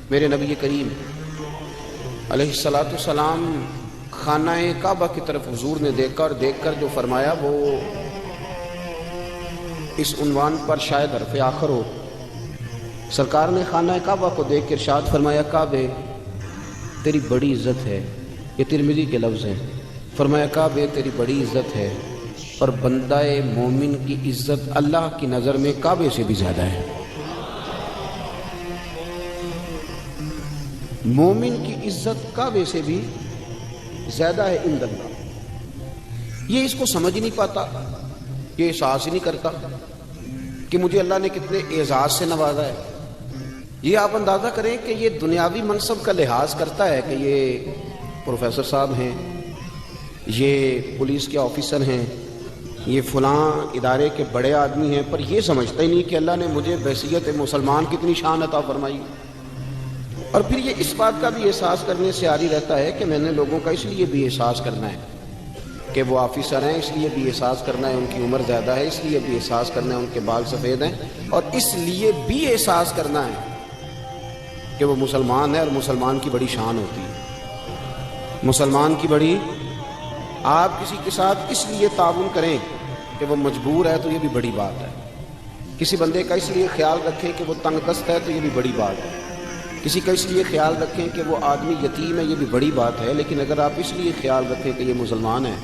میرے نبی کریم علیہ الصلاۃ والسلام خانہ کعبہ کی طرف حضور نے دیکھ کر جو فرمایا وہ اس عنوان پر شاید حرف آخر ہو۔ سرکار نے خانہ کعبہ کو دیکھ کر ارشاد فرمایا کعبے تیری بڑی عزت ہے، یہ ترمذی کے لفظ ہیں، فرمایا کعبے تیری بڑی عزت ہے اور بندہ مومن کی عزت اللہ کی نظر میں کعبے سے بھی زیادہ ہے۔ مومن کی عزت کعبے سے بھی زیادہ ہے عند اللہ۔ یہ اس کو سمجھ نہیں پاتا، یہ احساس ہی نہیں کرتا کہ مجھے اللہ نے کتنے اعزاز سے نوازا ہے۔ یہ آپ اندازہ کریں کہ یہ دنیاوی منصب کا لحاظ کرتا ہے کہ یہ پروفیسر صاحب ہیں، یہ پولیس کے آفیسر ہیں، یہ فلاں ادارے کے بڑے آدمی ہیں، پر یہ سمجھتا ہی نہیں کہ اللہ نے مجھے بحیثیت مسلمان کتنی شان عطا فرمائی۔ اور پھر یہ اس بات کا بھی احساس کرنے سے عاری رہتا ہے کہ میں نے لوگوں کا اس لیے بھی احساس کرنا ہے کہ وہ آفیسر ہیں، اس لیے بھی احساس کرنا ہے ان کی عمر زیادہ ہے، اس لیے بھی احساس کرنا ہے ان کے بال سفید ہیں، اور اس لیے بھی احساس کرنا ہے کہ وہ مسلمان ہے اور مسلمان کی بڑی شان ہوتی ہے۔ مسلمان کی بڑی، آپ کسی کے ساتھ اس لیے تعاون کریں کہ وہ مجبور ہے تو یہ بھی بڑی بات ہے، کسی بندے کا اس لیے خیال رکھیں کہ وہ تنگ دست ہے تو یہ بھی بڑی بات ہے، کسی کا اس لیے خیال رکھیں کہ وہ آدمی یتیم ہے یہ بھی بڑی بات ہے، لیکن اگر آپ اس لیے خیال رکھیں کہ یہ مسلمان ہے،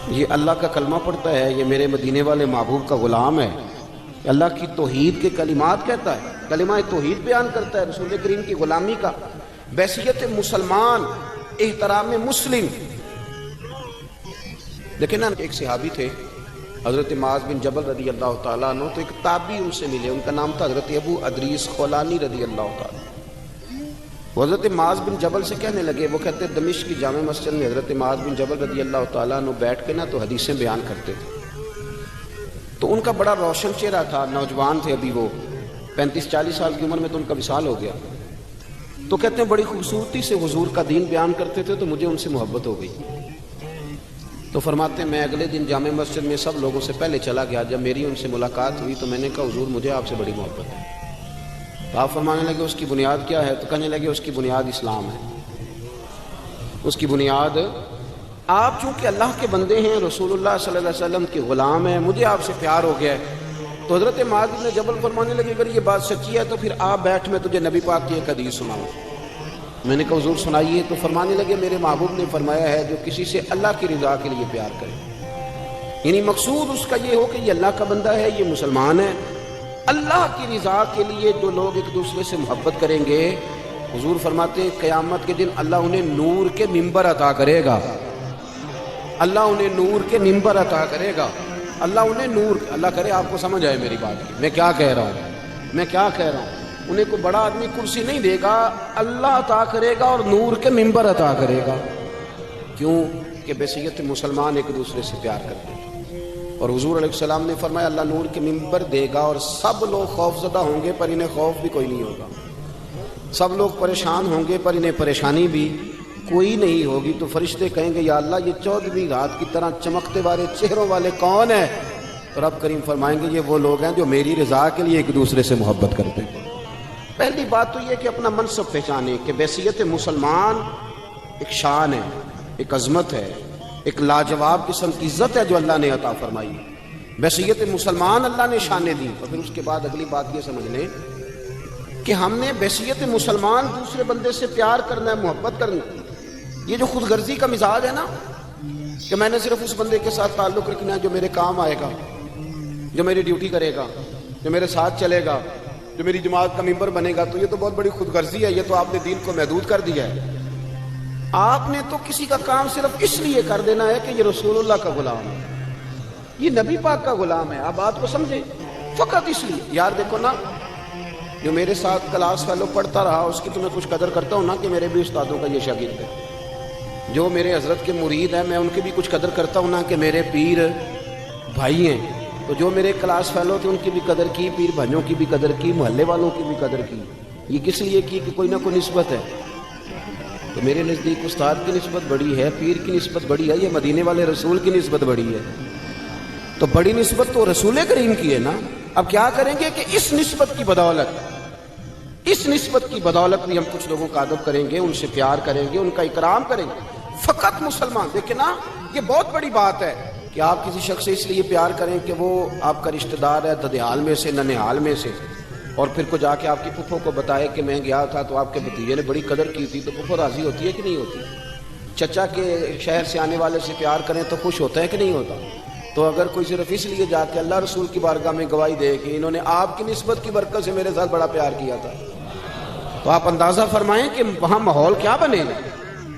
یہ اللہ کا کلمہ پڑھتا ہے، یہ میرے مدینے والے محبوب کا غلام ہے، اللہ کی توحید کے کلمات کہتا ہے، کلمہ توحید بیان کرتا ہے، رسول کریم کی غلامی کا، بحیثیت مسلمان، احترام مسلم۔ لیکن ایک صحابی تھے حضرت معاذ بن جبل رضی اللہ تعالیٰ عنہ، تو ایک تابعی ان سے ملے، ان کا نام تھا حضرت ابو ادریس خولانی رضی اللہ تعالیٰ۔ وہ حضرت معاذ بن جبل سے کہنے لگے، وہ کہتے دمشق کی جامع مسجد میں حضرت معاذ بن جبل رضی اللہ تعالیٰ عنہ بیٹھ کے نا تو حدیثیں بیان کرتے تھے، تو ان کا بڑا روشن چہرہ تھا، نوجوان تھے ابھی، وہ 35-40 سال کی عمر میں تو ان کا وصال ہو گیا، تو کہتے ہیں بڑی خوبصورتی سے حضور کا دین بیان کرتے تھے تو مجھے ان سے محبت ہو گئی۔ تو فرماتے ہیں میں اگلے دن جامع مسجد میں سب لوگوں سے پہلے چلا گیا، جب میری ان سے ملاقات ہوئی تو میں نے کہا حضور مجھے آپ سے بڑی محبت ہے۔ تو آپ فرمانے لگے اس کی بنیاد کیا ہے؟ تو کہنے لگے اس کی بنیاد اسلام ہے، اس کی بنیاد، آپ چونکہ اللہ کے بندے ہیں، رسول اللہ صلی اللہ علیہ وسلم کے غلام ہیں، مجھے آپ سے پیار ہو گیا ہے۔ تو حضرت معاذ بن جبل فرمانے لگے اگر یہ بات سچی ہے تو پھر آپ بیٹھ، میں تجھے نبی پاک کی ایک حدیث سناؤں۔ میں نے کہا حضور سنائیے۔ تو فرمانے لگے میرے محبوب نے فرمایا ہے جو کسی سے اللہ کی رضا کے لیے پیار کرے، یعنی مقصود اس کا یہ ہو کہ یہ اللہ کا بندہ ہے، یہ مسلمان ہے، اللہ کی رضا کے لیے جو لوگ ایک دوسرے سے محبت کریں گے، حضور فرماتے ہیں قیامت کے دن اللہ انہیں نور کے ممبر عطا کرے گا، اللہ انہیں نور کے ممبر عطا کرے گا، اللہ انہیں نور، اللہ کرے آپ کو سمجھ آئے میری بات کی میں کیا کہہ رہا ہوں، میں کیا کہہ رہا ہوں۔ انہیں کوئی بڑا آدمی کرسی نہیں دے گا، اللہ عطا کرے گا اور نور کے ممبر عطا کرے گا۔ کیوں کہ بحیثیت مسلمان ایک دوسرے سے پیار کرتے ہیں، اور حضور علیہ السلام نے فرمایا اللہ نور کے ممبر دے گا اور سب لوگ خوف زدہ ہوں گے پر انہیں خوف بھی کوئی نہیں ہوگا، سب لوگ پریشان ہوں گے پر انہیں پریشانی بھی کوئی نہیں ہوگی۔ تو فرشتے کہیں گے یا اللہ یہ 14ویں رات کی طرح چمکتے والے چہروں والے کون ہیں؟ تو رب کریم فرمائیں گے یہ وہ لوگ ہیں جو میری رضا کے لیے ایک دوسرے سے محبت کرتے ہیں۔ پہلی بات تو یہ کہ اپنا منصب پہچانے کہ بحیثیت مسلمان ایک شان ہے، ایک عظمت ہے، ایک لاجواب قسم کی عزت ہے جو اللہ نے عطا فرمائی۔ بحیثیت مسلمان اللہ نے شانیں دی۔ اور پھر اس کے بعد اگلی بات یہ سمجھ لیں کہ ہم نے بحیثیت مسلمان دوسرے بندے سے پیار کرنا ہے، محبت کرنا ہے۔ یہ جو خود غرضی کا مزاج ہے نا کہ میں نے صرف اس بندے کے ساتھ تعلق رکھنا ہے جو میرے کام آئے گا، جو میری ڈیوٹی کرے گا، جو میرے ساتھ چلے گا، جو میری جماعت کا ممبر بنے گا، تو یہ تو بہت بڑی خود غرضی ہے، یہ تو آپ نے دین کو محدود کر دیا ہے۔ آپ نے تو کسی کا کام صرف اس لیے کر دینا ہے کہ یہ رسول اللہ کا غلام ہے، یہ نبی پاک کا غلام ہے۔ آپ بات کو سمجھیں، فقط اس لیے۔ یار دیکھو نا، جو میرے ساتھ کلاس فیلو پڑھتا رہا اس کی تو میں کچھ قدر کرتا ہوں نا کہ میرے بھی استادوں کا یہ شاگرد ہے، جو میرے حضرت کے مرید ہیں میں ان کی بھی کچھ قدر کرتا ہوں نا کہ میرے پیر بھائی ہیں، تو جو میرے کلاس فیلو تھے ان کی بھی قدر کی، پیر بھائیوں کی بھی قدر کی، محلے والوں کی بھی قدر کی۔ یہ کس لیے کی کہ کوئی نہ کوئی نسبت ہے۔ تو میرے نزدیک استاد کی نسبت بڑی ہے، پیر کی نسبت بڑی ہے، یہ مدینے والے رسول کی نسبت بڑی ہے، تو بڑی نسبت تو رسول کریم کی ہے نا۔ اب کیا کریں گے کہ اس نسبت کی بدولت اس نسبت کی بدولت بھی ہم کچھ لوگوں کا ادب کریں گے، ان سے پیار کریں گے، ان کا اکرام کریں گے۔ فقط مسلمان دیکھیں نا، یہ بہت بڑی بات ہے کہ آپ کسی شخص سے اس لیے پیار کریں کہ وہ آپ کا رشتہ دار ہے ددیال میں سے، ننیال میں سے، اور پھر کو جا کے آپ کی پھپھو کو بتائے کہ میں گیا تھا تو آپ کے بھتیجے نے بڑی قدر کی تھی، تو پھپھو راضی ہوتی ہے کہ نہیں ہوتی؟ چچا کے شہر سے آنے والے سے پیار کریں تو خوش ہوتا ہے کہ نہیں ہوتا؟ تو اگر کوئی صرف اس لیے جا کے اللہ رسول کی بارگاہ میں گواہی دے کہ انہوں نے آپ کی نسبت کی برکت سے میرے ساتھ بڑا پیار کیا تھا، تو آپ اندازہ فرمائیں کہ وہاں ماحول کیا بنے گا۔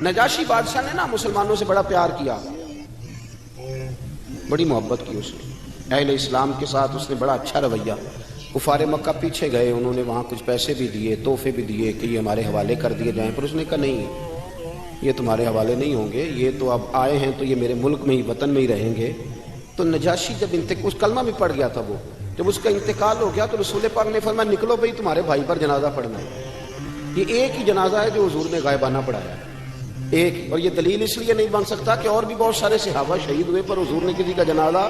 نجاشی بادشاہ نے نا مسلمانوں سے بڑا پیار کیا، بڑی محبت کی اس نے، اہل اسلام کے ساتھ اس نے بڑا اچھا رویہ۔ کفار مکہ پیچھے گئے، انہوں نے وہاں کچھ پیسے بھی دیے، تحفے بھی دیے کہ یہ ہمارے حوالے کر دیے جائیں، پر اس نے کہا نہیں، یہ تمہارے حوالے نہیں ہوں گے، یہ تو اب آئے ہیں تو یہ میرے ملک میں ہی، وطن میں ہی رہیں گے۔ تو نجاشی جب اس کلمہ بھی پڑھ گیا تھا، وہ جب اس کا انتقال ہو گیا تو رسول پاک نے فرمایا نکلو بھائی، تمہارے بھائی پر جنازہ پڑھنا ہے۔ یہ ایک ہی جنازہ ہے جو حضور نے غائبانہ پڑھایا، ایک، اور یہ دلیل اس لیے نہیں بن سکتا کہ اور بھی بہت سارے صحابہ شہید ہوئے پر حضور نے کسی کا جنازہ،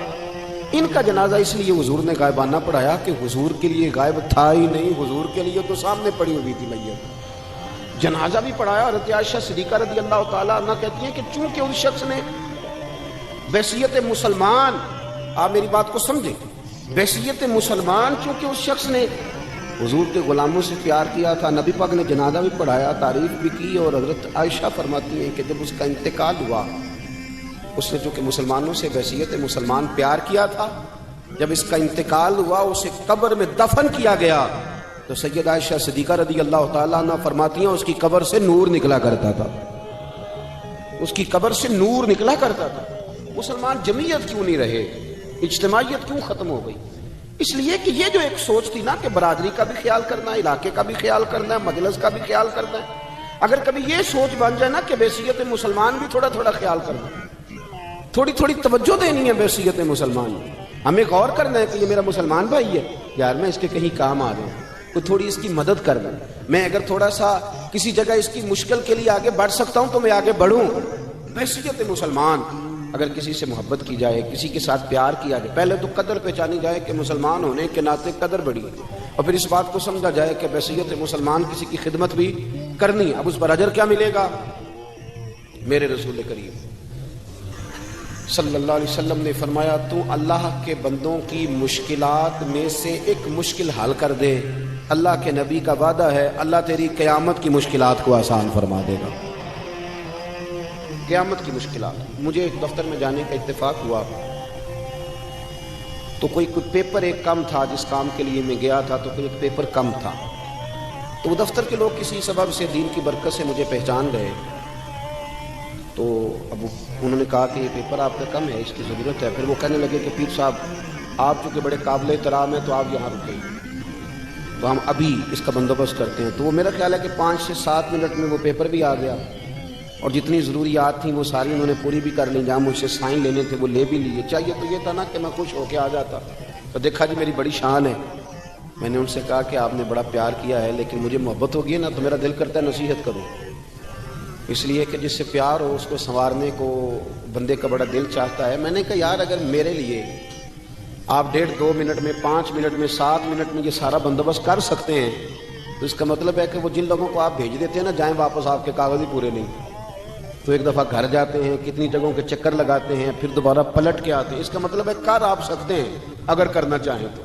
ان کا جنازہ اس لیے حضور نے غائبانہ پڑھایا کہ حضور کے لیے غائب تھا ہی نہیں، حضور کے لیے تو سامنے پڑی ہوئی تھی میت۔ جنازہ بھی پڑھایا۔ حضرت عائشہ صدیقہ رضی اللہ تعالیٰ عنہ کہتی ہیں کہ چونکہ اس شخص نے بحیثیت مسلمان، آپ میری بات کو سمجھیں، بحیثیت مسلمان چونکہ اس شخص نے حضور کے غلاموں سے پیار کیا تھا، نبی پاک نے جنازہ بھی پڑھایا، تعریف بھی کی، اور حضرت عائشہ فرماتی ہیں کہ جب اس کا انتقال ہوا، اس نے چونکہ مسلمانوں سے بحیثیت مسلمان پیار کیا تھا، جب اس کا انتقال ہوا اسے قبر میں دفن کیا گیا تو سیدہ عائشہ صدیقہ رضی اللہ تعالیٰ عنہ فرماتی ہیں اس کی قبر سے نور نکلا کرتا تھا، اس کی قبر سے نور نکلا کرتا تھا۔ مسلمان جمعیت کیوں نہیں رہے، اجتماعیت کیوں ختم ہو گئی؟ اس لیے کہ یہ جو ایک سوچ تھی نا کہ برادری کا بھی خیال کرنا ہے، علاقے کا بھی خیال کرنا ہے، مجلس کا بھی خیال کرنا ہے، اگر کبھی یہ سوچ بن جائے نا کہ بحیثیت مسلمان بھی تھوڑا تھوڑا خیال کرنا ہے، تھوڑی تھوڑی توجہ دینی ہے بحیثیت مسلمان، ہمیں غور کرنا ہے کہ یہ میرا مسلمان بھائی ہے یار، میں اس کے کہیں کام آ رہا ہوں، کوئی تھوڑی اس کی مدد کر دوں، میں اگر تھوڑا سا کسی جگہ اس کی مشکل کے لیے آگے بڑھ سکتا ہوں تو میں آگے بڑھوں۔ بحیثیت مسلمان اگر کسی سے محبت کی جائے، کسی کے ساتھ پیار کیا جائے، پہلے تو قدر پہچانی جائے کہ مسلمان ہونے کے ناطے قدر بڑھی ہے، اور پھر اس بات کو سمجھا جائے کہ بحیثیت مسلمان کسی کی خدمت بھی کرنی ہے۔ اب اس پر اجر کیا ملے گا؟ میرے رسول کریم صلی اللہ علیہ وسلم نے فرمایا تو اللہ کے بندوں کی مشکلات میں سے ایک مشکل حل کر دے، اللہ کے نبی کا وعدہ ہے اللہ تیری قیامت کی مشکلات کو آسان فرما دے گا۔ قیامت کی مشکلات، مجھے ایک دفتر میں جانے کا اتفاق ہوا تو کوئی پیپر ایک کم تھا، جس کام کے لیے میں گیا تھا تو کوئی ایک پیپر کم تھا، تو وہ دفتر کے لوگ کسی سبب سے دین کی برکت سے مجھے پہچان گئے، تو اب انہوں نے کہا کہ یہ پیپر آپ کا کم ہے، اس کی ضرورت ہے۔ پھر وہ کہنے لگے کہ پیر صاحب آپ چونکہ بڑے قابل احترام ہیں تو آپ یہاں رکیں، تو ہم ابھی اس کا بندوبست کرتے ہیں۔ تو وہ میرا خیال ہے کہ 5 سے 7 منٹ میں وہ پیپر بھی آ گیا، اور جتنی ضروریات تھیں وہ ساری انہوں نے پوری بھی کر لی، جہاں مجھ سے سائن لینے تھے وہ لے بھی لیے۔ چاہیے تو یہ تھا نا کہ میں خوش ہو کے آ جاتا، تو دیکھا جی میری بڑی شان ہے۔ میں نے ان سے کہا کہ آپ نے بڑا پیار کیا ہے لیکن مجھے محبت ہوگی نا تو میرا دل کرتا ہے نصیحت کروں، اس لیے کہ جس سے پیار ہو اس کو سنوارنے کو بندے کا بڑا دل چاہتا ہے۔ میں نے کہا یار اگر میرے لیے آپ 1.5-2 منٹ میں، 5 منٹ میں، 7 منٹ میں یہ سارا بندوبست کر سکتے ہیں تو اس کا مطلب ہے کہ وہ جن لوگوں کو آپ بھیج دیتے ہیں نا جائیں واپس، آپ کے کاغذ ہی پورے نہیں، تو ایک دفعہ گھر جاتے ہیں، کتنی جگہوں کے چکر لگاتے ہیں، پھر دوبارہ پلٹ کے آتے ہیں۔ اس کا مطلب ہے کر آپ سکتے ہیں اگر کرنا چاہیں تو،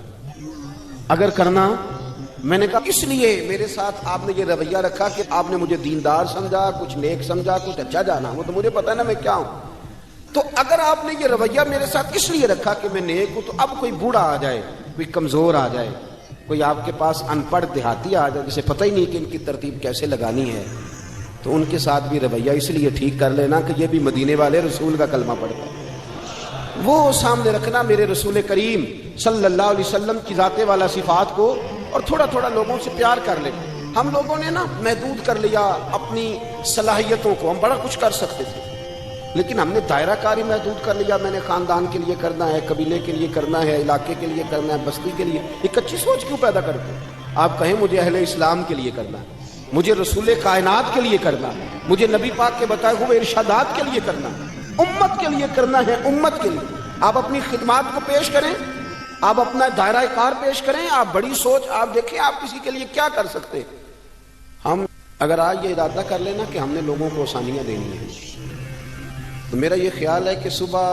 اگر کرنا۔ میں نے کہا اس لیے میرے ساتھ آپ نے یہ رویہ رکھا کہ آپ نے مجھے دیندار سمجھا، کچھ نیک سمجھا، کچھ اچھا جانا، وہ تو مجھے پتہ ہے نا میں کیا ہوں۔ تو اگر آپ نے یہ رویہ میرے ساتھ اس لیے رکھا کہ میں نیک ہوں، تو اب کوئی بوڑھا آ جائے، کوئی کمزور آ جائے، کوئی آپ کے پاس ان پڑھ دیہاتی آ جائے جسے پتہ ہی نہیں کہ ان کی ترتیب کیسے لگانی ہے، تو ان کے ساتھ بھی رویہ اس لیے ٹھیک کر لینا کہ یہ بھی مدینے والے رسول کا کلمہ پڑھتا ہے، وہ سامنے رکھنا میرے رسول کریم صلی اللہ علیہ وسلم کی ذات والا صفات کو، اور تھوڑا تھوڑا لوگوں سے پیار کر لے۔ ہم لوگوں نے نا محدود کر لیا اپنی صلاحیتوں کو، ہم بڑا کچھ کر سکتے تھے لیکن ہم نے دائرہ کاری محدود کر لیا، میں نے خاندان کے لیے کرنا ہے، قبیلے کے لیے کرنا ہے، علاقے کے لیے کرنا ہے، بستی کے لیے۔ ایک اچھی سوچ کیوں پیدا کرتے ہیں؟ آپ کہیں مجھے اہل اسلام کے لیے کرنا ہے، مجھے رسول کائنات کے لیے کرنا ہے، مجھے نبی پاک کے بتائے ہوئے ارشادات کے لیے کرنا ہے، امت کے لیے کرنا ہے، امت کے لیے۔ آپ اپنی خدمات کو پیش کریں، آپ اپنا دائرہ کار پیش کریں، آپ بڑی سوچ آپ دیکھیں آپ کسی کے لیے کیا کر سکتے ہیں۔ اگر آج یہ ارادہ کر لینا کہ ہم نے لوگوں کو آسانیاں دینی ہیں، تو میرا یہ خیال ہے کہ صبح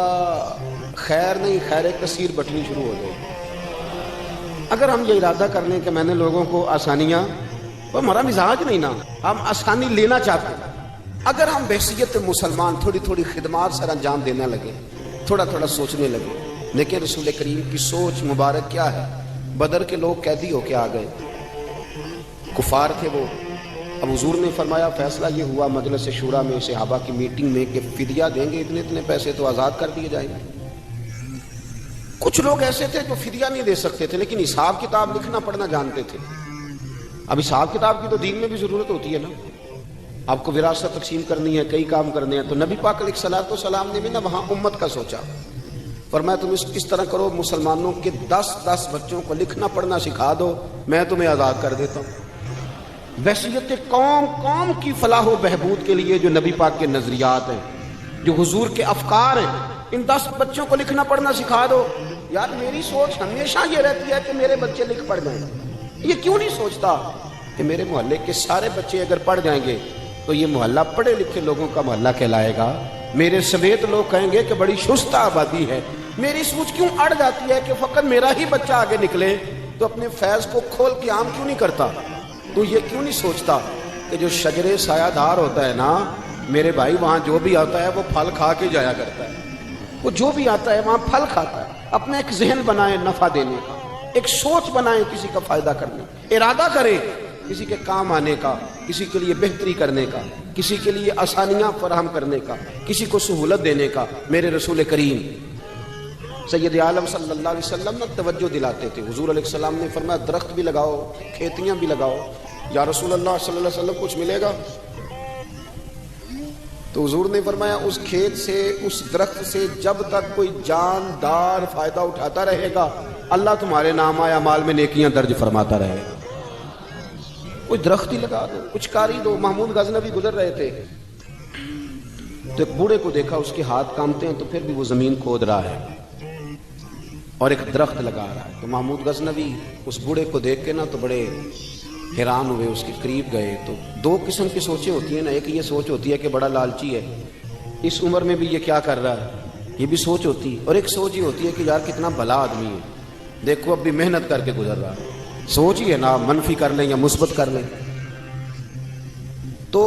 خیر نہیں خیر کثیر بٹنی شروع ہو جائے گی۔ اگر ہم یہ ارادہ کر لیں کہ میں نے لوگوں کو آسانیاں، وہ ہمارا مزاج نہیں نا، ہم آسانی لینا چاہتے ہیں۔ اگر ہم بحیثیت مسلمان تھوڑی تھوڑی خدمات سر انجام دینے لگے، تھوڑا تھوڑا سوچنے لگے، لیکن رسول کریم کی سوچ مبارک کیا ہے؟ بدر کے لوگ قیدی ہو کے آ گئے، کفار تھے وہ۔ اب حضور نے فرمایا فیصلہ یہ ہوا مجلس شورا میں، صحابہ کی میٹنگ میں، کہ فدیہ دیں گے اتنے اتنے پیسے تو آزاد کر دیے جائیں گے۔ کچھ لوگ ایسے تھے جو فدیہ نہیں دے سکتے تھے لیکن حساب کتاب لکھنا پڑھنا جانتے تھے۔ اب حساب کتاب کی تو دین میں بھی ضرورت ہوتی ہے نا، آپ کو وراثت تقسیم کرنی ہے، کئی کام کرنے ہیں، تو نبی پاک علیہ الصلوۃ والسلام نے بھی نا وہاں امت کا سوچا، فرمایا تم اس طرح کرو، مسلمانوں کے 10 بچوں کو لکھنا پڑھنا سکھا دو، میں تمہیں آزاد کر دیتا ہوں۔ وحشیت قوم کی فلاح و بہبود کے لیے جو نبی پاک کے نظریات ہیں، جو حضور کے افکار ہیں، ان 10 بچوں کو لکھنا پڑھنا سکھا دو۔ یار میری سوچ ہمیشہ یہ رہتی ہے کہ میرے بچے لکھ پڑھ جائیں، یہ کیوں نہیں سوچتا کہ میرے محلے کے سارے بچے اگر پڑھ جائیں گے تو یہ محلہ پڑھے لکھے لوگوں کا محلہ کہلائے گا، میرے سمیت لوگ کہیں گے کہ بڑی شستہ آبادی ہے۔ میری سوچ کیوں اڑ جاتی ہے کہ فقط میرا ہی بچہ آگے نکلے، تو اپنے فیض کو کھول کے عام کیوں نہیں کرتا؟ تو یہ کیوں نہیں سوچتا کہ جو شجر سایہ دار ہوتا ہے نا میرے بھائی، وہاں جو بھی آتا ہے وہ پھل کھا کے جایا کرتا ہے، وہ جو بھی آتا ہے وہاں پھل کھاتا ہے۔ اپنا ایک ذہن بنائیں نفع دینے کا، ایک سوچ بنائیں کسی کا فائدہ کرنے، ارادہ کریں کسی کے کام آنے کا، کسی کے لیے بہتری کرنے کا، کسی کے لیے آسانیاں فراہم کرنے کا، کسی کو سہولت دینے کا۔ میرے رسول کریم سید عالم صلی اللہ علیہ وسلم نے توجہ دلاتے تھے۔ حضور علیہ السلام نے فرمایا درخت بھی لگاؤ، کھیتیاں بھی لگاؤ۔ یا رسول اللہ صلی اللہ علیہ وسلم کچھ ملے گا؟ تو حضور نے فرمایا اس کھیت سے، اس درخت سے جب تک کوئی جاندار فائدہ اٹھاتا رہے گا، اللہ تمہارے نام اعمال میں نیکیاں درج فرماتا رہے گا۔ کوئی درخت ہی لگا دو، کچھ کاری دو۔ محمود غزنوی گزر رہے تھے تو ایک بوڑھے کو دیکھا، اس کے ہاتھ کامتے ہیں تو پھر بھی وہ زمین کھود رہا ہے اور ایک درخت لگا رہا ہے۔ تو محمود غزنوی اس بوڑھے کو دیکھ کے نا تو بڑے حیران ہوئے، اس کے قریب گئے۔ تو 2 قسم کی سوچیں ہوتی ہیں نا، ایک یہ سوچ ہوتی ہے کہ بڑا لالچی ہے، اس عمر میں بھی یہ کیا کر رہا ہے، یہ بھی سوچ ہوتی ہے۔ اور ایک سوچ یہ ہوتی ہے کہ یار کتنا بھلا آدمی ہے، دیکھو اب بھی محنت کر کے گزر رہا ہے۔ سوچ ہی ہے نا، منفی کر لیں یا مثبت کر لیں۔ تو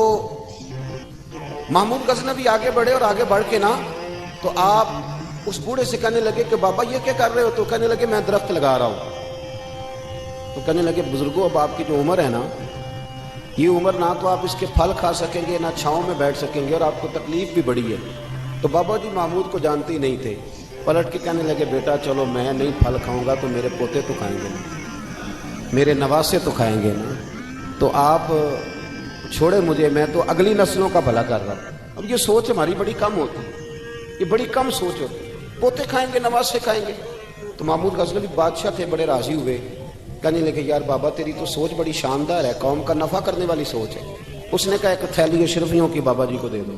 محمود غزنوی آگے بڑھے، اور آگے بڑھ کے نا تو آپ اس بوڑھے سے کہنے لگے کہ بابا یہ کیا کر رہے ہو؟ تو کہنے لگے میں درخت لگا رہا ہوں۔ تو کہنے لگے بزرگوں اب آپ کی جو عمر ہے نا، یہ عمر نہ تو آپ اس کے پھل کھا سکیں گے، نہ چھاؤں میں بیٹھ سکیں گے، اور آپ کو تکلیف بھی بڑی ہے۔ تو بابا جی محمود کو جانتے ہی نہیں تھے، پلٹ کے کہنے لگے بیٹا چلو میں نہیں پھل کھاؤں گا تو میرے پوتے تو کھائیں گے نا، میرے نواسے تو کھائیں گے نا، تو آپ چھوڑے مجھے، میں تو اگلی نسلوں کا بھلا کر رہا ہوں۔ اب یہ سوچ ہماری بڑی کم ہوتی ہے، یہ بڑی کم سوچ ہوتی ہے، پوتے کھائیں گے نواسے کھائیں گے۔ تو محمود غزنوی بادشاہ تھے، بڑے راضی ہوئے، کہنے لگے یار بابا تیری تو سوچ بڑی شاندار ہے، قوم کا نفع کرنے والی سوچ ہے۔ اس نے کہا ایک تھیلی اشرفیوں کی بابا جی کو دے دو۔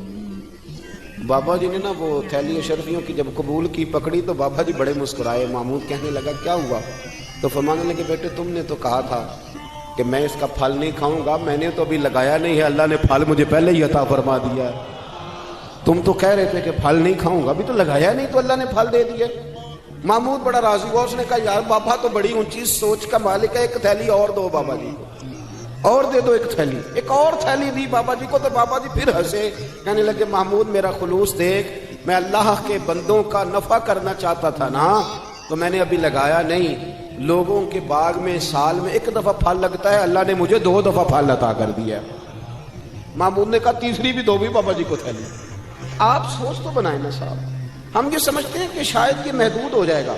بابا جی نے نا وہ تھیلی اشرفیوں کی جب قبول کی، پکڑی، تو بابا جی بڑے مسکرائے۔ محمود کہنے لگا کیا ہوا؟ تو فرمانے لگے بیٹے تم نے تو کہا تھا کہ میں اس کا پھل نہیں کھاؤں گا، میں نے تو ابھی لگایا نہیں ہے، اللہ نے پھل مجھے پہلے ہی عطا فرما دیا ہے۔ تم تو کہہ رہے تھے کہ پھل نہیں کھاؤں گا، ابھی تو لگایا نہیں تو اللہ نے پھل دے دیے۔ محمود بڑا راضی ہوا، اس نے کہا یار بابا تو بڑی اونچی سوچ کا مالک ہے، ایک تھیلی اور دو بابا جی کو، اور دے دو ایک تھیلی۔ ایک اور تھیلی دی بابا جی کو، تو بابا جی پھر ہنسے، کہنے لگے محمود میرا خلوص دیکھ، میں اللہ کے بندوں کا نفع کرنا چاہتا تھا نا، تو میں نے ابھی لگایا نہیں۔ لوگوں کے باغ میں سال میں 1 دفعہ پھل لگتا ہے، اللہ نے مجھے 2 دفعہ پھل عطا کر دیا۔ محمود نے کہا تیسری بھی دو بھی بابا جی کو تھیلی۔ آپ سوچ تو بنائیں نا صاحب، ہم یہ سمجھتے ہیں کہ شاید یہ محدود ہو جائے گا،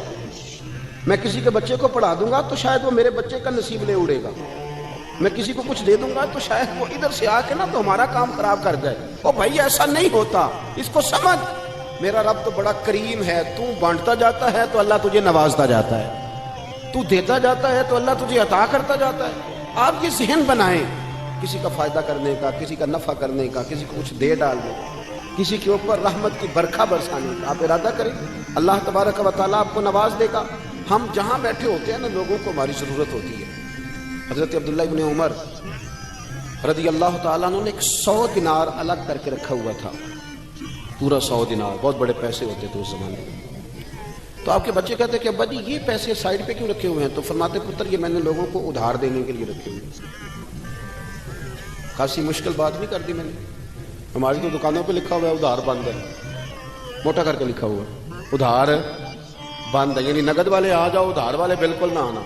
میں کسی کے بچے کو پڑھا دوں گا تو شاید وہ میرے بچے کا نصیب لے اڑے گا، میں کسی کو کچھ دے دوں گا تو شاید وہ ادھر سے آ کے نا تو ہمارا کام خراب کر جائے۔ او بھائی ایسا نہیں ہوتا، اس کو سمجھ، میرا رب تو بڑا کریم ہے، تو بانٹتا جاتا ہے تو اللہ تجھے نوازتا جاتا ہے، تو دیتا جاتا ہے تو اللہ تجھے عطا کرتا جاتا ہے۔ آپ یہ ذہن بنائیں کسی کا فائدہ کرنے کا، کسی کا نفع کرنے کا، کسی کو کچھ دے ڈالنے کا، کسی کے اوپر رحمت کی برکھا برسانے کا آپ ارادہ کریں، اللہ تبارک و تعالیٰ آپ کو نواز دے گا۔ ہم جہاں بیٹھے ہوتے ہیں نا، لوگوں کو ہماری ضرورت ہوتی ہے۔ حضرت عبداللہ ابن عمر رضی اللہ تعالیٰ عنہ نے ایک 100 دینار الگ کر کے رکھا ہوا تھا، پورا 100 دینار، بہت بڑے پیسے ہوتے تھے اس زمانے میں۔ تو آپ کے بچے کہتے کہ ابا جی یہ پیسے سائڈ پہ کیوں رکھے ہوئے ہیں؟ تو فرماتے پتر یہ میں نے لوگوں کو ادھار دینے کے لیے رکھے ہوئے ہیں۔ خاصی مشکل بات نہیں کر دی میں نے، ہماری تو دکانوں پہ لکھا ہوا ہے ادھار بند ہے، موٹا کر کے لکھا ہوا ہے ادھار بند ہے، یعنی نقد والے آ جاؤ، ادھار والے بالکل نہ آنا۔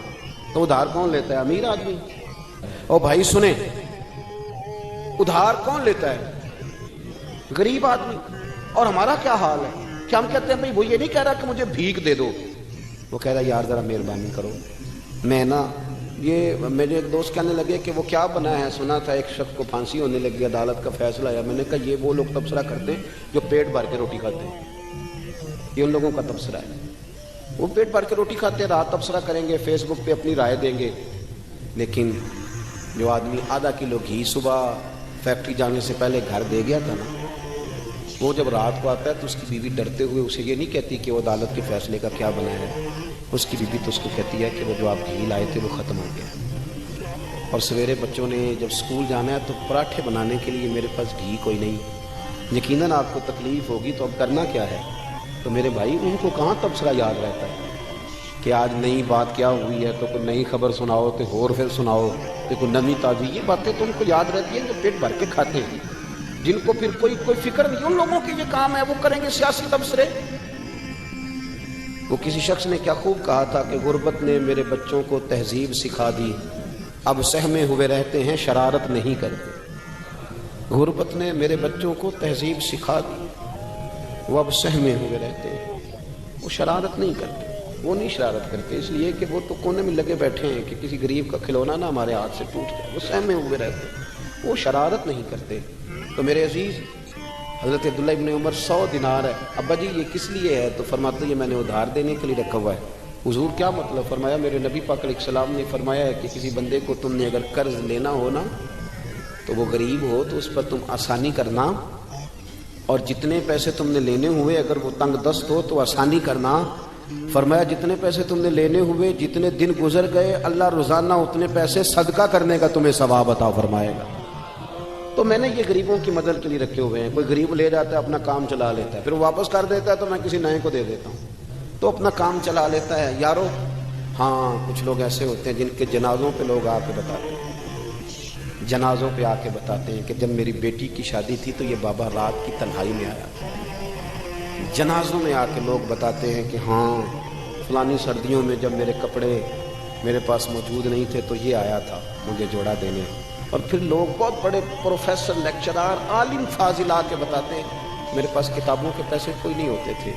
تو ادھار کون لیتا ہے؟ امیر آدمی۔ اور بھائی سنیں، ادھار کون لیتا ہے؟ غریب آدمی۔ اور ہمارا کیا حال ہے کہ ہم کہتے ہیں بھائی وہ یہ نہیں کہہ رہا کہ مجھے بھیک دے دو، وہ کہہ رہا یار ذرا مہربانی کرو، میں نا یہ میرے ایک دوست کہنے لگے کہ وہ کیا بنا ہے، سنا تھا ایک شخص کو پھانسی ہونے لگی، عدالت کا فیصلہ آیا۔ میں نے کہا یہ وہ لوگ تبصرہ کرتے ہیں جو پیٹ بھر کے روٹی کھاتے ہیں، یہ ان لوگوں کا تبصرہ ہے۔ وہ پیٹ بھر کے روٹی کھاتے ہیں، رات تبصرہ کریں گے، فیس بک پہ اپنی رائے دیں گے، لیکن جو آدمی آدھا کلو گھی صبح فیکٹری جانے سے پہلے گھر دے گیا تھا نا، وہ جب رات کو آتا ہے تو اس کی بیوی ڈرتے ہوئے اسے یہ نہیں کہتی کہ وہ عدالت کے فیصلے کا کیا بنا ہے، اس کی بیوی تو اس کو کہتی ہے کہ وہ جو آپ گھی لائے تھے وہ ختم ہو گیا۔ اور سویرے بچوں نے جب اسکول جانا ہے تو پراٹھے بنانے کے لیے میرے پاس گھی کوئی نہیں، یقیناً آپ کو تکلیف ہوگی، تو اب کرنا کیا ہے؟ تو میرے بھائی ان کو کہاں تبصرہ یاد رہتا ہے کہ آج نئی بات کیا ہوئی ہے تو کوئی نئی خبر سناؤ تو اور پھر سناؤ تو کوئی نئی تازی، یہ باتیں تو ان کو یاد رہتی ہیں جو پیٹ بھر کے کھاتے ہیں، جن کو پھر کوئی فکر نہیں۔ ان لوگوں کے یہ کام ہے، وہ کریں گے سیاسی تبصرے۔ وہ کسی شخص نے کیا خوب کہا تھا کہ غربت نے میرے بچوں کو تہذیب سکھا دی، اب سہمے ہوئے رہتے ہیں شرارت نہیں کرتے۔ غربت نے میرے بچوں کو تہذیب سکھا دی، وہ اب سہمے ہوئے رہتے ہیں، وہ شرارت نہیں کرتے۔ وہ نہیں شرارت کرتے اس لیے کہ وہ تو کونے میں لگے بیٹھے ہیں کہ کسی غریب کا کھلونا نہ ہمارے ہاتھ سے ٹوٹ جائے، وہ سہمے ہوئے رہتے ہیں، وہ شرارت نہیں کرتے۔ تو میرے عزیز، حضرت عبداللہ ابن عمر 100 دینار ہے، ابا جی یہ کس لیے ہے؟ تو فرماتے یہ میں نے ادھار دینے کے لیے رکھا ہوا ہے۔ حضور کیا مطلب؟ فرمایا میرے نبی پاک علیہ السلام نے فرمایا ہے کہ کسی بندے کو تم نے اگر قرض لینا ہو نا تو وہ غریب ہو تو اس پر تم آسانی کرنا، اور جتنے پیسے تم نے لینے ہوئے اگر وہ تنگ دست ہو تو آسانی کرنا۔ فرمایا جتنے پیسے تم نے لینے ہوئے جتنے دن گزر گئے اللہ روزانہ اتنے پیسے صدقہ کرنے کا تمہیں ثواب عطا فرمائے گا۔ تو میں نے یہ غریبوں کی مدد کے لیے رکھے ہوئے ہیں۔ کوئی غریب لے جاتا ہے اپنا کام چلا لیتا ہے، پھر وہ واپس کر دیتا ہے تو میں کسی نئے کو دے دیتا ہوں، تو اپنا کام چلا لیتا ہے۔ یارو ہاں کچھ لوگ ایسے ہوتے ہیں جن کے جنازوں پہ لوگ آ کے بتاتے ہیں، جنازوں پہ آ کے بتاتے ہیں کہ جب میری بیٹی کی شادی تھی تو یہ بابا رات کی تنہائی میں آیا تھا۔ جنازوں میں آ کے لوگ بتاتے ہیں کہ ہاں فلانی سردیوں میں جب میرے کپڑے میرے پاس موجود نہیں تھے تو یہ آیا تھا مجھے جوڑا دینے۔ اور پھر لوگ بہت بڑے پروفیسر، لیکچرار، عالم فاضل آ کے بتاتے ہیں میرے پاس کتابوں کے پیسے کوئی نہیں ہوتے تھے،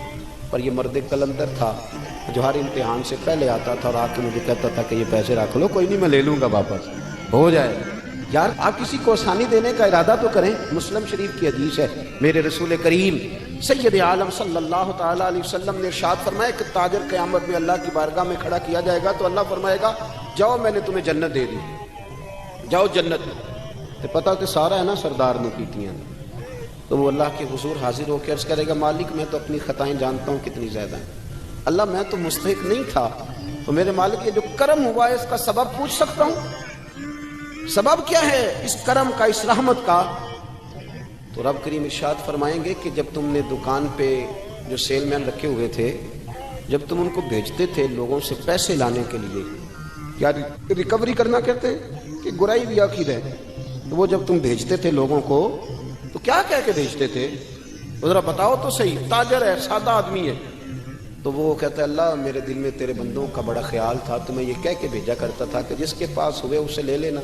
پر یہ مرد قلندر تھا جو ہر امتحان سے پہلے آتا تھا اور آ کے مجھے کہتا تھا کہ یہ پیسے رکھ لو، کوئی نہیں میں لے لوں گا واپس، ہو جائے گا۔ یار آپ کسی کو آسانی دینے کا ارادہ تو کریں۔ مسلم شریف کی حدیث ہے، میرے رسول کریم سید عالم صلی اللہ تعالیٰ علیہ وسلم نے ارشاد فرمایا کہ تاجر قیامت میں اللہ کی بارگاہ میں کھڑا کیا جائے گا تو اللہ فرمائے گا جاؤ میں نے تمہیں جنت دے دی، جاؤ جنت۔ تو پتہ کہ سارا ہے نا سردار نے پیٹیاں، تو وہ اللہ کے حضور حاضر ہو کے عرض کرے گا مالک میں تو اپنی خطائیں جانتا ہوں کتنی زیادہ ہیں، اللہ میں تو مستحق نہیں تھا، تو میرے مالک یہ جو کرم ہوا ہے اس کا سبب پوچھ سکتا ہوں؟ سبب کیا ہے اس کرم کا، اس رحمت کا؟ تو رب کریم ارشاد فرمائیں گے کہ جب تم نے دکان پہ جو سیل مین رکھے ہوئے تھے جب تم ان کو بھیجتے تھے لوگوں سے پیسے لانے کے لیے، کیا ریکوری کرنا کہتے ہیں کہ گرائی بھی عقید ہے، تو وہ جب تم بھیجتے تھے لوگوں کو تو کیا کہہ کے بھیجتے تھے؟ ذرا بتاؤ تو صحیح، تاجر ہے سادہ آدمی ہے، تو وہ کہتا ہے اللہ میرے دل میں تیرے بندوں کا بڑا خیال تھا تو میں یہ کہہ کے بھیجا کرتا تھا کہ جس کے پاس ہوئے اسے لے لینا،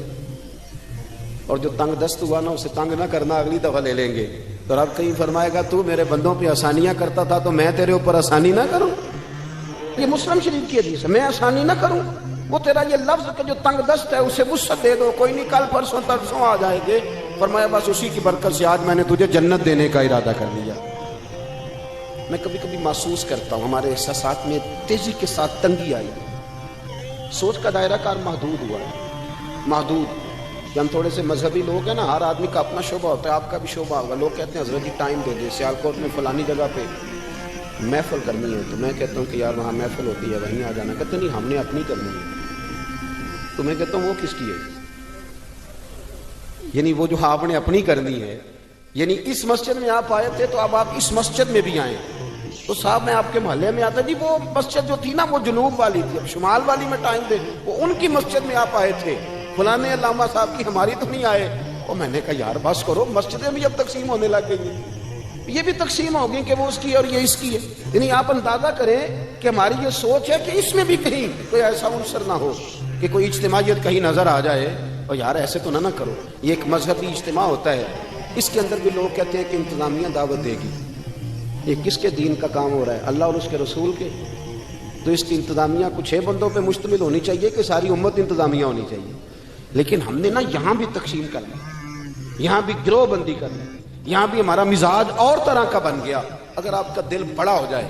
اور جو تنگ دست ہوا نا اسے تنگ نہ کرنا، اگلی دفعہ لے لیں گے۔ تو رب کہیں فرمائے گا تو میرے بندوں پہ آسانیاں کرتا تھا تو میں تیرے اوپر آسانی نہ کروں؟ یہ مسلم شریف کی حدیث ہے، میں آسانی نہ کروں؟ وہ تیرا یہ لفظ کہ جو تنگ دست ہے اسے وسعت دے دو، کوئی نہیں کل پرسوں ترسوں آ جائے گے، فرمایا بس اسی کی برکت سے آج میں نے تجھے جنت دینے کا ارادہ کر لیا۔ میں کبھی کبھی محسوس کرتا ہوں ہمارے احساسات میں تیزی کے ساتھ تنگی آئی، سوچ کا دائرہ کار محدود ہوا ہے، محدود کہ ہم تھوڑے سے مذہبی لوگ ہیں نا، ہر آدمی کا اپنا شعبہ ہوتا ہے، آپ کا بھی شعبہ ہوگا۔ لوگ کہتے ہیں حضرت جی ٹائم دے دیں، سیالکوٹ میں فلانی جگہ پہ محفل کرنی ہے، تو میں کہتا ہوں کہ یار وہاں محفل ہوتی ہے وہیں آ جانا، کہتے نہیں ہم نے اپنی کرنی ہے، تو میں کہتا ہوں وہ کس کی ہے؟ یعنی وہ جو آپ نے اپنی کرنی ہے. یعنی اس مسجد میں آپ آئے تھے تو اب آپ اس مسجد میں بھی آئیں. تو صاحب میں آپ کے محلے میں آتا جی وہ مسجد جو تھی نا وہ جنوب والی تھی, اب شمال والی میں ٹائم دے, وہ ان کی مسجد میں آپ آئے تھے, فلانے علامہ صاحب کی, ہماری تو نہیں آئے. اور میں نے کہا یار بس کرو, مسجدیں بھی اب تقسیم ہونے لگ گئی ہیں, یہ بھی تقسیم ہوگی کہ وہ اس کی اور یہ اس کی ہے. یعنی آپ اندازہ کریں کہ ہماری یہ سوچ ہے کہ اس میں بھی کہیں کوئی ایسا عنصر نہ ہو کہ کوئی اجتماعیت کہیں نظر آ جائے, اور یار ایسے تو نہ کرو. یہ ایک مذہبی اجتماع ہوتا ہے, اس کے اندر بھی لوگ کہتے ہیں کہ انتظامیہ دعوت دے گی. یہ کس کے دین کا کام ہو رہا ہے؟ اللہ اور اس کے رسول کے. تو اس کی انتظامیہ کچھ 6 بندوں پہ مشتمل ہونی چاہیے کہ ساری امت انتظامیہ ہونی چاہیے. لیکن ہم نے نا یہاں بھی تقسیم کرنا, یہاں بھی گروہ بندی کرنا, یہاں بھی ہمارا مزاج اور طرح کا بن گیا. اگر آپ کا دل بڑا ہو جائے,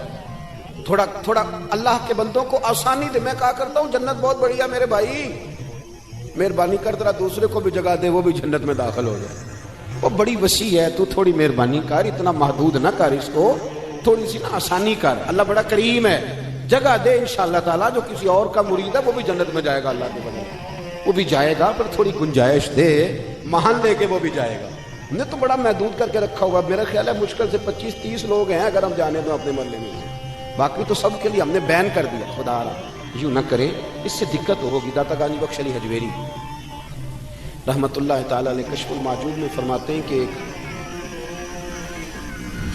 تھوڑا اللہ کے بندوں کو آسانی دے. میں کہا کرتا ہوں جنت بہت بڑھیا میرے بھائی, مہربانی کر ذرا دوسرے کو بھی جگہ دے, وہ بھی جنت میں داخل ہو جائے. وہ بڑی وسیع ہے, تو تھوڑی مہربانی کر, اتنا محدود نہ کر اس کو, تھوڑی سی نا آسانی کر. اللہ بڑا کریم ہے, جگہ دے انشاءاللہ تعالیٰ. جو کسی اور کا مرید ہے وہ بھی جنت میں جائے گا, اللہ کے بندے وہ بھی جائے گا, پر تھوڑی گنجائش دے, محل لے کے وہ بھی جائے گا. ہم نے تو بڑا محدود کر کے رکھا ہوگا. میرا خیال ہے مشکل سے 25-30 لوگ ہیں اگر ہم جانے دوں اپنے محلے میں, باقی تو سب کے لیے ہم نے بین کر دیا. خدا یوں نہ کرے, اس سے دقت ہوگی. داتا گانی بخش علی حجویری رحمت اللہ تعالیٰ علیہ کشف المعجوب میں فرماتے ہیں کہ ایک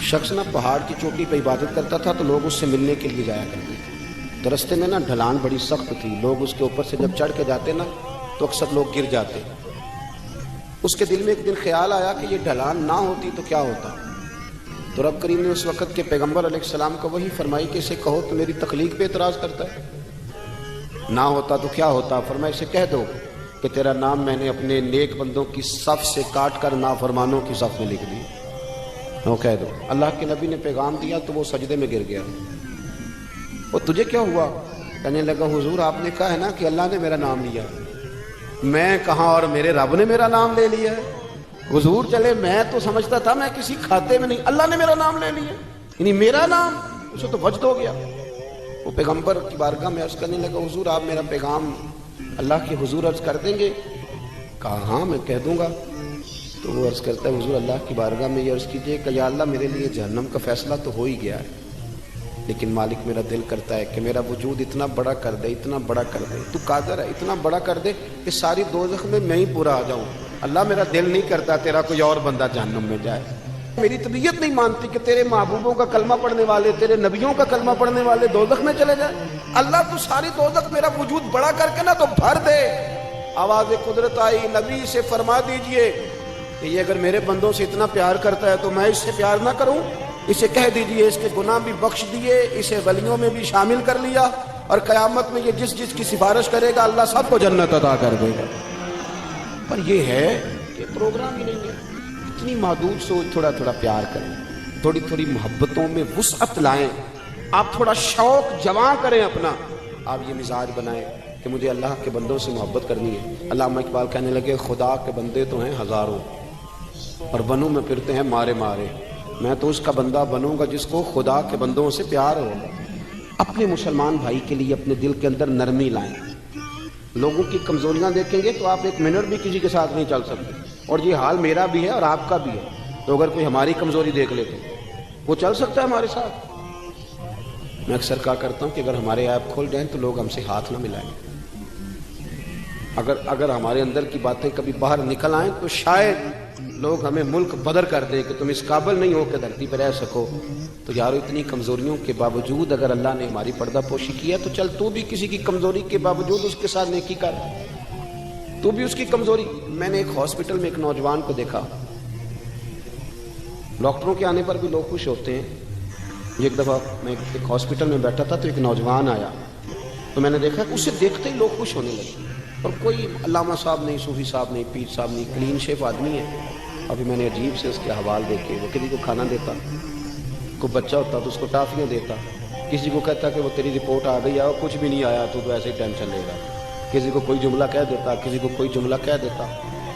شخص نا پہاڑ کی چوٹی پہ عبادت کرتا تھا, تو لوگ اس سے ملنے کے لیے جایا کرتے تھے. تو رستے میں نا ڈھلان بڑی سخت تھی, لوگ اس کے اوپر سے جب چڑھ کے جاتے نا تو اکثر لوگ گر جاتے. اس کے دل میں ایک دن خیال آیا کہ یہ ڈھلان نہ ہوتی تو کیا ہوتا. تو رب کریم نے اس وقت کے پیغمبر علیہ السلام کو وہی فرمائی کہ اسے کہو تو میری تخلیق پہ اعتراض کرتا ہے, نہ ہوتا تو کیا ہوتا. فرمایا اسے کہہ دو کہ تیرا نام میں نے اپنے نیک بندوں کی صف سے کاٹ کر نافرمانوں کی صف میں لکھ دی. وہ کہہ دو. اللہ کے نبی نے پیغام دیا تو وہ سجدے میں گر گیا. وہ تجھے کیا ہوا؟ کہنے لگا حضور آپ نے کہا ہے نا کہ اللہ نے میرا نام لیا. میں کہاں, اور میرے رب نے میرا نام لے لیا ہے. حضور چلے, میں تو سمجھتا تھا میں کسی کھاتے میں نہیں, اللہ نے میرا نام لے لیا, یعنی میرا نام. اسے تو وجد ہو گیا. وہ پیغمبر کی بارگاہ میں عرض کرنے لگا حضور آپ میرا پیغام اللہ کے حضور عرض کر دیں گے؟ کہا ہاں میں کہہ دوں گا. تو وہ عرض کرتا ہے حضور اللہ کی بارگاہ میں یہ عرض کیجئے کہ یا اللہ میرے لیے جہنم کا فیصلہ تو ہو ہی گیا ہے, لیکن مالک میرا دل کرتا ہے کہ میرا وجود اتنا بڑا کر دے, اتنا بڑا کر دے, تو قادر ہے اتنا بڑا کر دے کہ ساری دوزخ میں ہی پورا آ جاؤں. اللہ میرا دل نہیں کرتا تیرا کوئی اور بندہ جہنم میں جائے. میری طبیعت نہیں مانتی کہ تیرے محبوبوں کا کلمہ پڑھنے والے, تیرے نبیوں کا کلمہ پڑھنے والے دوزخ میں چلے جائیں. اللہ تو ساری دوزخ میرا وجود بڑا کر کے نا تو بھر دے. آواز قدرت آئی, نبی سے فرما دیجئے کہ یہ اگر میرے بندوں سے اتنا پیار کرتا ہے تو میں اس سے پیار نہ کروں. اسے کہہ دیجئے اس کے گناہ بھی بخش دیے, اسے ولیوں میں بھی شامل کر لیا, اور قیامت میں یہ جس کی سفارش کرے گا اللہ سب کو جنت عطا کر دے گا. پر یہ ہے کہ پروگرام ہی نہیں ہے. اتنی محدود سوچ, تھوڑا پیار کریں, تھوڑی محبتوں میں وسعت لائیں, آپ تھوڑا شوق جمع کریں اپنا. آپ یہ مزاج بنائیں کہ مجھے اللہ کے بندوں سے محبت کرنی ہے. علامہ اقبال کہنے لگے خدا کے بندے تو ہیں ہزاروں, اور بنوں میں پھرتے ہیں مارے. میں تو اس کا بندہ بنوں گا جس کو خدا کے بندوں سے پیار ہوگا. اپنے مسلمان بھائی کے لیے اپنے دل کے اندر نرمی لائیں. لوگوں کی کمزوریاں دیکھیں گے تو آپ ایک منٹ بھی کسی کے ساتھ نہیں چل سکتے, اور یہ حال میرا بھی ہے اور آپ کا بھی ہے. تو اگر کوئی ہماری کمزوری دیکھ لیتے وہ چل سکتا ہے ہمارے ساتھ. میں اکثر کہا کرتا ہوں کہ اگر ہمارے ایپ کھول جائیں تو لوگ ہم سے ہاتھ نہ ملائیں. اگر ہمارے اندر کی باتیں کبھی باہر نکل آئیں تو شاید لوگ ہمیں ملک بدر کر دیں کہ تم اس قابل نہیں ہو کہ دھرتی پہ رہ سکو. تو یارو اتنی کمزوریوں کے باوجود اگر اللہ نے ہماری پردہ پوشی کیا تو چل تو بھی کسی کی کمزوری کے باوجود اس کے ساتھ نیکی کر, تو بھی اس کی کمزوری. میں نے ایک ہاسپٹل میں ایک نوجوان کو دیکھا, ڈاکٹروں کے آنے پر بھی لوگ خوش ہوتے ہیں. ایک دفعہ میں ایک ہاسپٹل میں بیٹھا تھا تو ایک نوجوان آیا, تو میں نے دیکھا کہ اسے دیکھتے ہی لوگ خوش ہونے لگے. اور کوئی علامہ صاحب نہیں, صوفی صاحب نہیں, پیر صاحب نہیں, کلین شیف آدمی ہے. ابھی میں نے عجیب سے اس کے حوال دیکھے, وہ کسی کو کھانا دیتا, کوئی بچہ ہوتا تو اس کو ٹافیاں دیتا, کسی کو کہتا کہ وہ تیری رپورٹ آ گئی ہے اور کچھ بھی نہیں آیا تو ایسے ہی ٹینشن لے گا, کسی کو کوئی جملہ کہہ دیتا, کسی کو کوئی جملہ کہہ دیتا.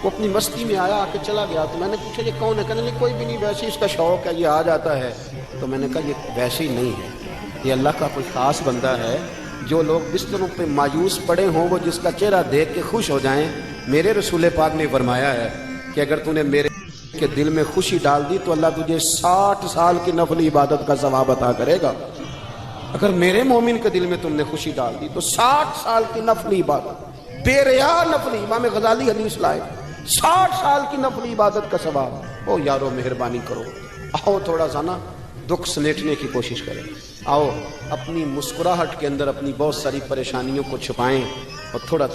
وہ اپنی مستی میں آیا, آ کے چلا گیا. تو میں نے پوچھا یہ کون ہے؟ کہنے لگے کوئی بھی نہیں, ویسے اس کا شوق ہے, یہ آ جاتا ہے. تو میں نے کہا یہ ویسے ہی نہیں ہے, یہ اللہ کا کوئی خاص بندہ ہے. جو لوگ بستروں پہ مایوس پڑے ہوں وہ جس کا چہرہ دیکھ کے خوش ہو جائیں. میرے رسول پاک نے فرمایا ہے کہ کہ اگر تو نے میرے کے دل میں خوشی ڈال دی تو اللہ تجھے 60 سال کی نفلی عبادت کا ثواب عطا کرے گا۔ اگر میرے مومن کے دل میں تم نے خوشی ڈال دی تو 60 سال کی نفلی عبادت، بے ریا نفلی، امام غزالی حدیث لائے، 60 سال کی نفلی عبادت کا ثواب۔ او یارو مہربانی کرو، آؤ تھوڑا سا نا دکھ سمیٹنے کی کوشش کریں، آؤ اپنی مسکراہٹ کے اندر اپنی بہت ساری پریشانیوں کو چھپائیں اور تھوڑا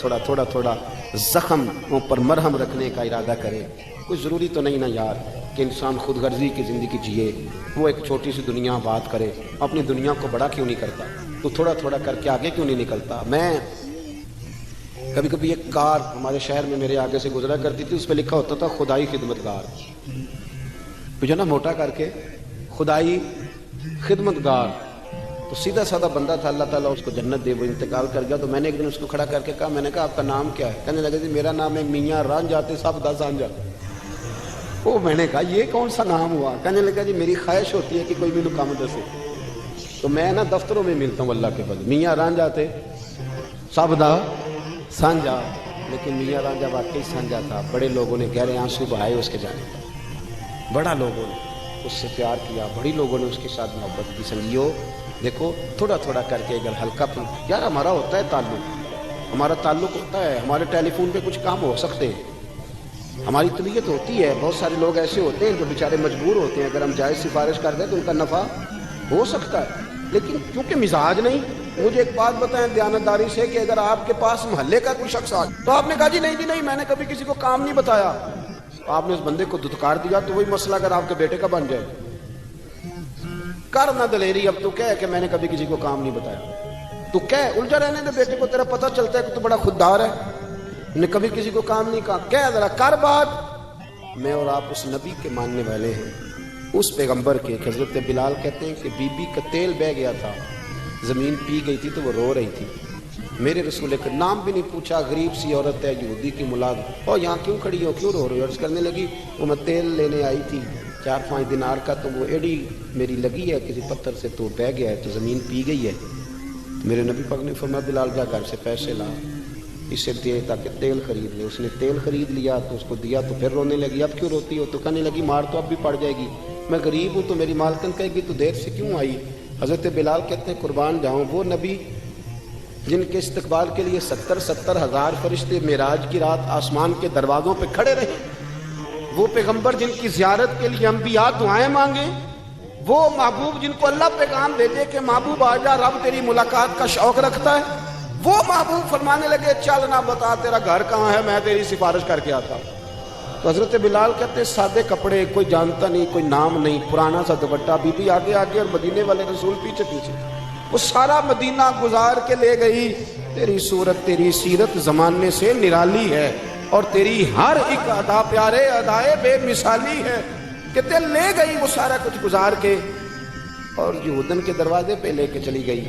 تھوڑا زخموں پر مرہم رکھنے کا ارادہ کریں۔ کوئی ضروری تو نہیں نا یار کہ انسان خود غرضی کی زندگی جیے، وہ ایک چھوٹی سی دنیا بات کرے، اپنی دنیا کو بڑا کیوں نہیں کرتا؟ تو تھوڑا تھوڑا کر کے آگے کیوں نہیں نکلتا؟ میں کبھی کبھی ایک کار ہمارے شہر میں میرے آگے سے گزرا کرتی تھی، اس پہ لکھا ہوتا تھا خدائی خدمتگار، جو نا موٹا کر کے خدائی خدمتگار، تو سیدھا سادہ بندہ تھا، اللہ تعالیٰ اس کو جنت دے، وہ انتقال کر گیا۔ تو میں نے ایک دن اس کو کھڑا کر کے کہا، میں نے کہا آپ کا نام کیا ہے؟ کہنے لگا جی میرا نام ہے میاں رانجھا تے سب دا سانجھا۔ وہ میں نے کہا یہ کون سا نام ہوا؟ کہنے لگا جی میری خواہش ہوتی ہے کہ کوئی مینوں کام دسے، تو میں نا دفتروں میں ملتا ہوں اللہ کے فضل، میاں رانجھا تے سب دا سانجھا۔ لیکن میاں رانجھا واقعی سانجھا تھا، بڑے لوگوں نے گہرے آنسو بہائے اس کے جانے پر، بڑا لوگوں نے اس سے پیار کیا، بڑی لوگوں نے اس کے ساتھ محبت کی۔ سنگیو دیکھو تھوڑا تھوڑا کر کے اگر ہلکا پن، یار ہمارا ہوتا ہے تعلق، ہمارا تعلق ہوتا ہے، ہمارے ٹیلی فون پہ کچھ کام ہو سکتے ہیں، ہماری طبیعت ہوتی ہے، بہت سارے لوگ ایسے ہوتے ہیں جو بیچارے مجبور ہوتے ہیں، اگر ہم جائز سفارش کر دیں تو ان کا نفع ہو سکتا ہے، لیکن کیونکہ مزاج نہیں۔ مجھے ایک بات بتائیں دیانتداری سے کہ اگر آپ کے پاس محلے کا کوئی شخص آ تو آپ نے کہا جی نہیں جی نہیں میں نے کبھی کسی کو کام نہیں بتایا، آپ نے اس بندے کو دھتکار دیا، تو وہی مسئلہ اگر آپ کے بیٹے کا بن جائے، کر نہ دلیری، اب تو کہہ کہ میں نے کبھی کسی کو کام نہیں بتایا، تو کہہ الجھا رہنے دے بیٹے کو، تیرا پتہ چلتا ہے کہ تو بڑا خوددار ہے، نے کبھی کسی کو کام نہیں کہا، کہہ ذرا کر بات۔ میں اور آپ اس نبی کے ماننے والے ہیں، اس پیغمبر کے، حضرت بلال کہتے ہیں کہ بی بی کا تیل بہہ گیا تھا، زمین پی گئی تھی تو وہ رو رہی تھی، میرے رسول کا نام بھی نہیں پوچھا، غریب سی عورت ہے یہودی کی ملاد، اور یہاں کیوں کھڑی ہو، کیوں رو رہی ہو؟ عرض کرنے لگی وہ میں تیل لینے آئی تھی 4-5 دینار کا، تو وہ ایڑی میری لگی ہے کسی پتھر سے تو بہہ گیا ہے، تو زمین پی گئی ہے۔ میرے نبی پاک نے فرمایا بلال جا گھر سے پیسے لا، اسے دے تاکہ تیل خرید لے۔ اس نے تیل خرید لیا تو اس کو دیا، تو پھر رونے لگی، اب کیوں روتی ہو؟ تو کہنے لگی مار تو اب بھی پڑ جائے گی، میں غریب ہوں تو میری مالکن کہے گی تو دیر سے کیوں آئی؟ حضرت بلال کہتے ہیں قربان جاؤں وہ نبی جن کے استقبال کے لیے 70 ہزار فرشتے معراج کی رات آسمان کے دروازوں پہ کھڑے رہے، وہ پیغمبر جن کی زیارت کے لیے انبیاء دعائیں مانگے، وہ محبوب جن کو اللہ پیغام بھیجے کہ محبوب آ جا، رب تیری ملاقات کا شوق رکھتا ہے، وہ محبوب فرمانے لگے چل نہ بتا تیرا گھر کہاں ہے، میں تیری سفارش کر کے آتا ہوں۔ تو حضرت بلال کہتے ہیں سادے کپڑے، کوئی جانتا نہیں، کوئی نام نہیں، پرانا سا دوپٹہ، بی بی آگے آگے اور مدینے والے رسول پیچھے پیچھے، وہ سارا مدینہ گزار کے لے گئی۔ تیری صورت تیری سیرت زمانے سے نرالی ہے، اور تیری ہر ایک ادا پیارے ادائے بے مثالی ہے، کہتے لے گئی وہ سارا کچھ گزار کے، اور یہودن کے دروازے پہ لے کے چلی گئی۔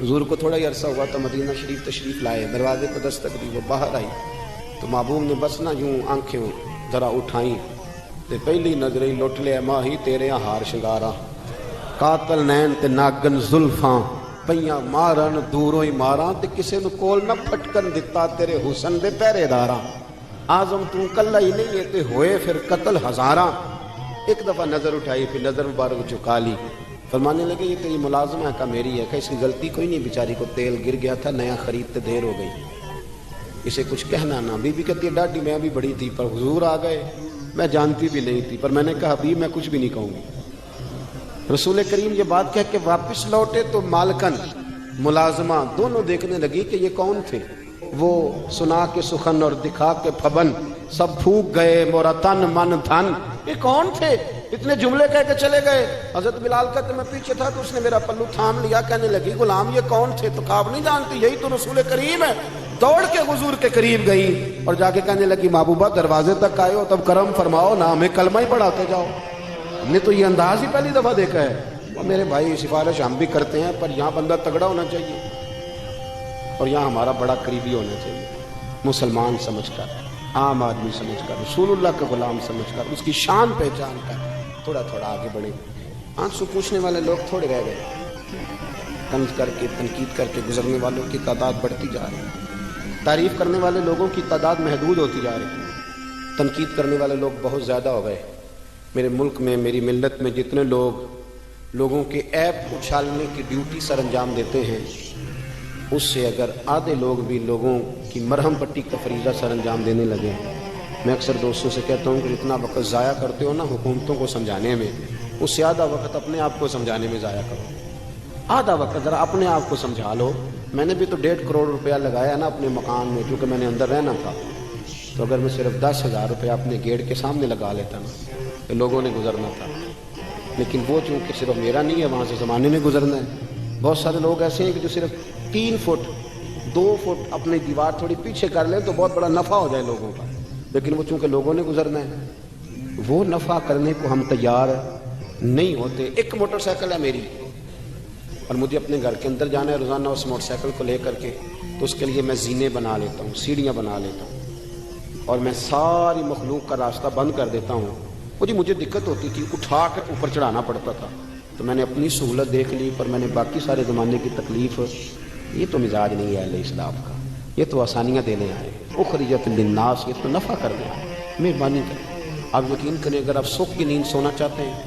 حضور کو تھوڑا ہی عرصہ ہوا تو مدینہ شریف تشریف لائے، دروازے کو دستک دی، وہ باہر آئی تو محبوب نے بس نہ یوں آنکھیں ذرا اٹھائیں تے پہلی نظر ہی لٹ لیا ماہی تیرے ہار شنگارا، قاتل نین تے ناگن زلفاں پئیاں مارن دوروں ہی ماراں، تے کسے نو کول نہ پھٹکن دتا تیرے حسن دے پہرے داراں، آزم تو کلا ہی نہیں ہے تے ہوئے پھر قتل ہزاراں۔ ایک دفعہ نظر اٹھائی، پھر نظر مبارک جھکا لی، فرمانے لگے یہ تیری ملازمہ ہے؟ کہا میری ہے۔ کہ اس کی غلطی کوئی نہیں، بیچاری کو تیل گر گیا تھا، نیا خریدتے دیر ہو گئی، اسے کچھ کہنا نہ۔ بی بی کہتی ہے ڈاڈی میں بھی بڑی تھی پر حضور آ گئے، میں جانتی بھی نہیں تھی، پر میں نے کہا حبیب میں کچھ بھی نہیں کہوں گی۔ رسول کریم یہ بات کہہ کے واپس لوٹے تو مالکن ملازمہ دونوں دیکھنے لگی کہ یہ کون تھے۔ وہ سنا کے سخن اور دکھا کے پھبن، سب پھونک گئے مورا تن من دھن، یہ کون تھے؟ اتنے جملے کہہ کے چلے گئے۔ حضرت بلال کہتے میں پیچھے تھا تو اس نے میرا پلو تھام لیا، کہنے لگی غلام یہ کون تھے؟ تو کہا نہیں جانتی، یہی تو رسول کریم ہے۔ دوڑ کے حضور کے قریب گئی اور جا کے کہنے لگی محبوبہ دروازے تک آئے ہو تب کرم فرماؤ نہ ہمیں کلمہ ہی پڑھاتے جاؤ۔ ہم نے تو یہ انداز ہی پہلی دفعہ دیکھا ہے۔ اور میرے بھائی سفارش ہم بھی کرتے ہیں، پر یہاں بندہ تگڑا ہونا چاہیے اور یہاں ہمارا بڑا قریبی ہونا چاہیے، مسلمان سمجھ کر، عام آدمی سمجھ کر، رسول اللہ کا غلام سمجھ کر، اس کی شان پہچان کر تھوڑا تھوڑا آگے بڑھیں۔ آنسو پوچھنے والے لوگ تھوڑے رہ گئے، طنز کر کے تنقید کر کے گزرنے والوں کی تعداد بڑھتی جا رہی ہے، تعریف کرنے والے لوگوں کی تعداد محدود ہوتی جا رہی ہے۔ تنقید کرنے والے لوگ بہت زیادہ ہو گئے میرے ملک میں، میری ملت میں. جتنے لوگوں کے عیب اچھالنے کی ڈیوٹی سر انجام دیتے ہیں، اس سے اگر آدھے لوگ بھی لوگوں کی مرہم پٹی کا فریضہ سر انجام دینے لگے، میں اکثر دوستوں سے کہتا ہوں کہ جتنا وقت ضائع کرتے ہو نا حکومتوں کو سمجھانے میں، اس سے آدھا وقت اپنے آپ کو سمجھانے میں ضائع کرو. آدھا وقت ذرا اپنے آپ کو سمجھا لو. میں نے بھی تو 1.5 کروڑ روپیہ لگایا نا اپنے مکان میں، کیونکہ میں نے اندر رہنا تھا. تو اگر میں صرف 10,000 روپیہ اپنے گیٹ کے سامنے لگا لیتا نا تو لوگوں نے گزرنا تھا. لیکن وہ چونکہ صرف میرا نہیں ہے، وہاں سے زمانے نے گزرنا ہے. بہت سارے لوگ ایسے ہیں کہ جو صرف 3 فٹ 2 فٹ اپنی دیوار تھوڑی پیچھے کر لیں تو بہت بڑا نفع ہو جائے لوگوں کا، لیکن وہ چونکہ لوگوں نے گزرنا ہے وہ نفع کرنے کو ہم تیار نہیں ہوتے. ایک موٹر سائیکل ہے میری اور مجھے اپنے گھر کے اندر جانا ہے روزانہ اس موٹر سائیکل کو لے کر کے، تو اس کے لیے میں زینے بنا لیتا ہوں، سیڑھیاں بنا لیتا ہوں اور میں ساری مخلوق کا راستہ بند کر دیتا ہوں. مجھے دقت ہوتی تھی، اٹھا کر اوپر چڑھانا پڑتا تھا. تو میں نے اپنی سہولت دیکھ لی، پر میں نے باقی سارے زمانے کی تکلیف، یہ تو مزاج نہیں ہے اہل اسلام کا. یہ تو آسانیاں دینے آئے، اخرجت للناس، یہ تو نفع کرنے آئے. مہربانی کریں، آپ یقین کریں، اگر آپ سکھ کی نیند سونا چاہتے ہیں،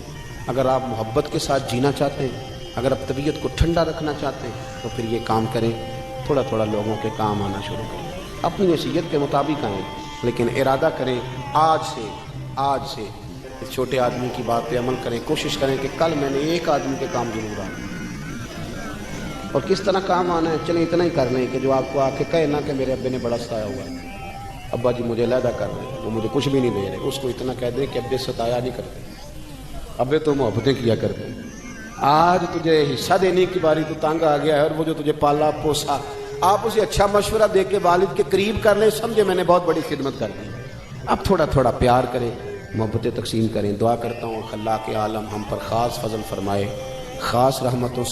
اگر آپ محبت کے ساتھ جینا چاہتے ہیں، اگر آپ طبیعت کو ٹھنڈا رکھنا چاہتے ہیں، تو پھر یہ کام کریں. تھوڑا تھوڑا لوگوں کے کام آنا شروع کریں، اپنی نصیحت کے مطابق آئیں، لیکن ارادہ کریں آج سے اس چھوٹے آدمی کی بات پہ عمل کریں. کوشش کریں کہ کل میں نے ایک آدمی کے کام ضرور آنا. اور کس طرح کام آنا ہے، چلیں اتنا ہی کر لیں کہ جو آپ کو آ کے کہے نا کہ میرے ابے نے بڑا ستایا ہوا ہے، ابا جی مجھے علیحدہ کر رہے ہیں، وہ مجھے کچھ بھی نہیں دے رہے، اس کو اتنا کہہ دیں کہ ابے ستایا نہیں کرتے، ابے تو محبتیں کیا کرتے ہیں. آج تجھے حصہ دینے کی باری تو تنگ آ گیا ہے، اور وہ جو تجھے پالا پوسا، آپ اسے اچھا مشورہ دے کے والد کے قریب کر لیں، سمجھے میں نے بہت بڑی خدمت کر دی. اب تھوڑا تھوڑا پیار کریں، محبتیں تقسیم کریں. دعا کرتا ہوں خلاق عالم ہم پر خاص فضل فرمائے، خاص رحمتوں سے